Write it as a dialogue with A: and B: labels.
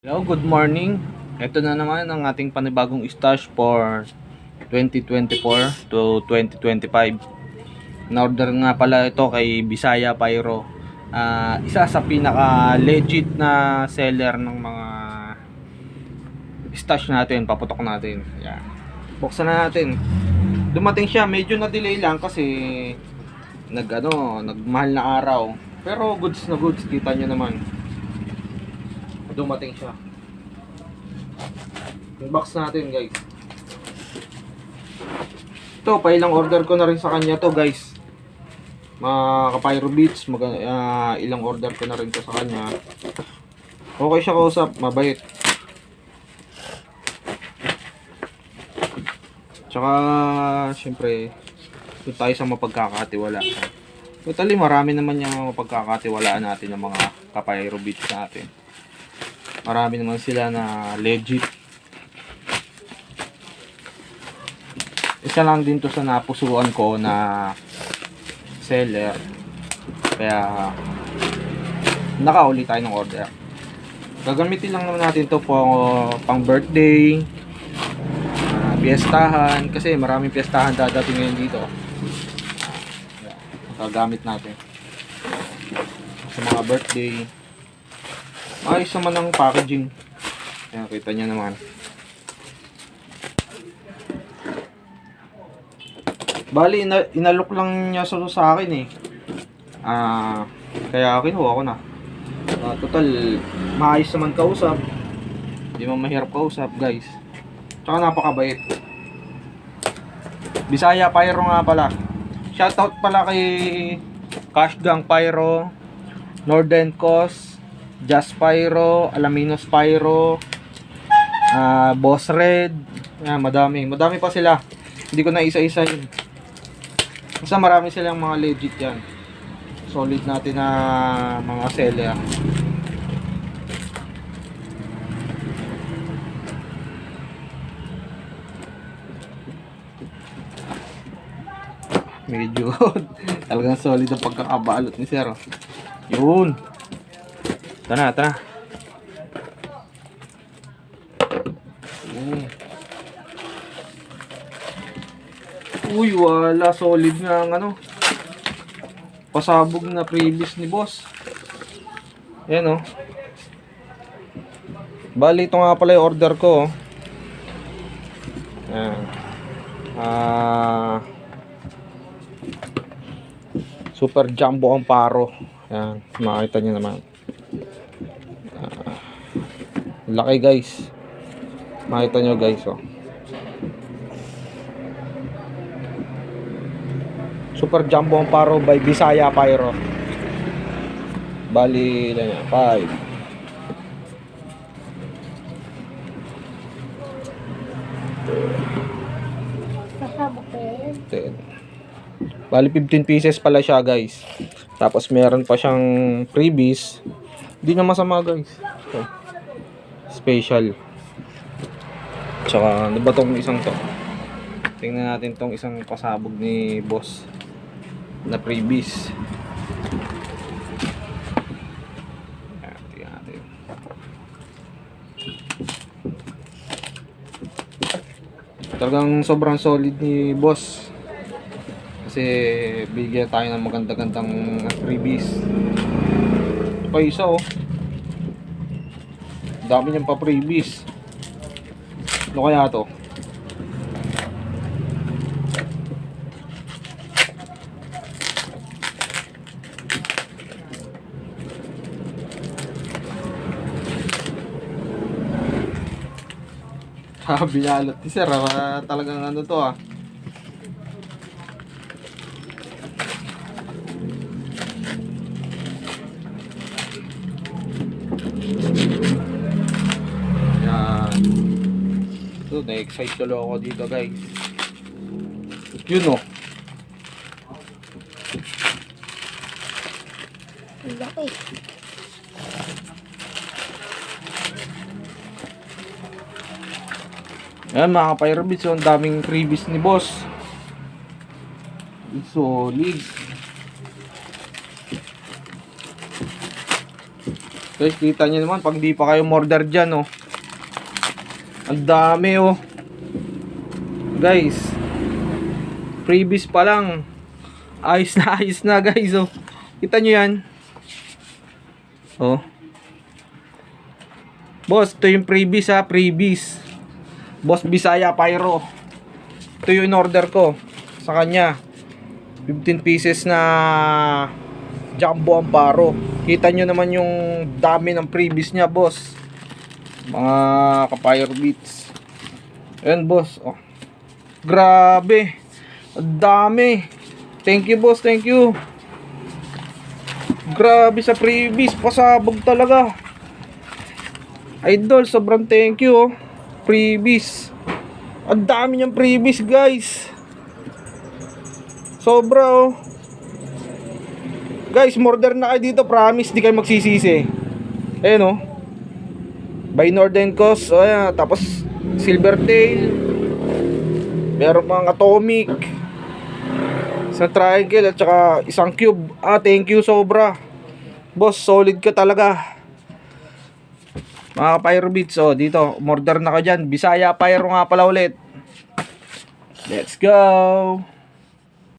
A: Hello, good morning. Ito na naman ang ating panibagong stash for 2024 to 2025. Na-order nga pala ito kay Bisaya Pyro. Isa sa pinaka legit na seller ng mga stash natin, paputok natin. Yan. Buksan na natin. Dumating siya, medyo na delay lang kasi nagmahal na araw. Pero goods na goods, kita nyo naman. Dumating siya. Yung box natin, guys. Ito, pailang order ko na rin sa kanya to, guys. Mga ka-Pyro Beats, ilang order ko na rin to sa kanya. Okay siya kausap, mabait. Tsaka, syempre, doon tayo sa mapagkakatiwala. Totally, marami naman yung mapagkakatiwalaan natin ng mga ka-Pyro Beats natin. Marami naman sila na legit. Isa lang din to sa napusuan ko na seller. Kaya nakauli tayo ng order. Gagamitin lang naman natin to pang birthday, piyestahan. Kasi maraming piyestahan dadating ngayon dito. Gagamit natin sa mga birthday. Ayos naman ang packaging. Ayan, kita nyo naman. Bali, inalok lang niya sa akin eh. Kaya kinuha ko na. Total, maayos naman kausap. Hindi mo mahirap kausap, guys. Tsaka napakabait. Bisaya Pyro nga pala. Shoutout pala kay Cash Gang Pyro, Northern Coast, Just Pyro, Alaminos Pyro, Boss Red. Yan, madami pa sila. Hindi ko na isa-isa yun. Basta marami silang mga legit yan. Solid natin na mga seller. Medyo talagang solid ang pagkakabalot ni Sir. Yun. Ito na. Uy, wala. Solid nga ang pasabog na previous ni boss. Ayan o. Bali, ito nga pala yung order ko. Ayan. Super jumbo ang paro. Ayan, makita nyo naman. Laki, guys. Makita nyo, guys, oh. Super jumbo ang paro by Bisaya Pyro. Bali, ilan yan? 5.
B: Kasabog pa yan.
A: 10. Bali 15 pieces pala siya, guys. Tapos meron pa siyang freebies. Hindi na masama, guys. So, special. Tsaka ano ba tong isang to? Tingnan natin tong isang pasabog ni boss na freebies. Tingnan natin. Talagang sobrang solid ni boss. Kasi bigyan tayo ng maganda-gandang freebies. Ito pa isa oh. Dami niyang pa freebies. Ano kaya to? Binalot ni Sir. Talagang ano to ah. Yan. Na-excite tuloy ako dito, guys. Yun oh.
B: Laki.
A: Ayan mga ka-Pyro Beats, ang daming freebies ni boss. Solid. Guys, kita nyo naman pag di pa kayo order dyan, oh. Ang dami, oh. Guys, freebies pa lang. Ayos na guys, oh. Kita nyo yan. Oh. Boss, ito yung freebies ha, freebies. Boss Bisaya Pyro. Ito yung order ko sa kanya. 15 pieces na Jumbo Amparo. Kita nyo naman yung dami ng freebies niya, boss. Mga ka-Pyro Beats. Ayan, boss. Oh. Grabe. Ang dami. Thank you, boss. Thank you. Grabe sa freebies. Pasabog talaga. Idol, sobrang thank you, oh. Freebies. Ang dami niyang freebies, guys. Sobra, oh. Guys, order na kayo dito. Promise, di kayo magsisisi. Ayan, oh. By Nordenko's. Oh, ayan. Tapos, Silvertail. Meron pang Atomic. Isang triangle at saka isang cube. Thank you, sobra. Boss, solid ka talaga. Mga Pyro Beats, oh, dito. Order na ka dyan. Bisaya Pyro nga pala ulit. Let's go.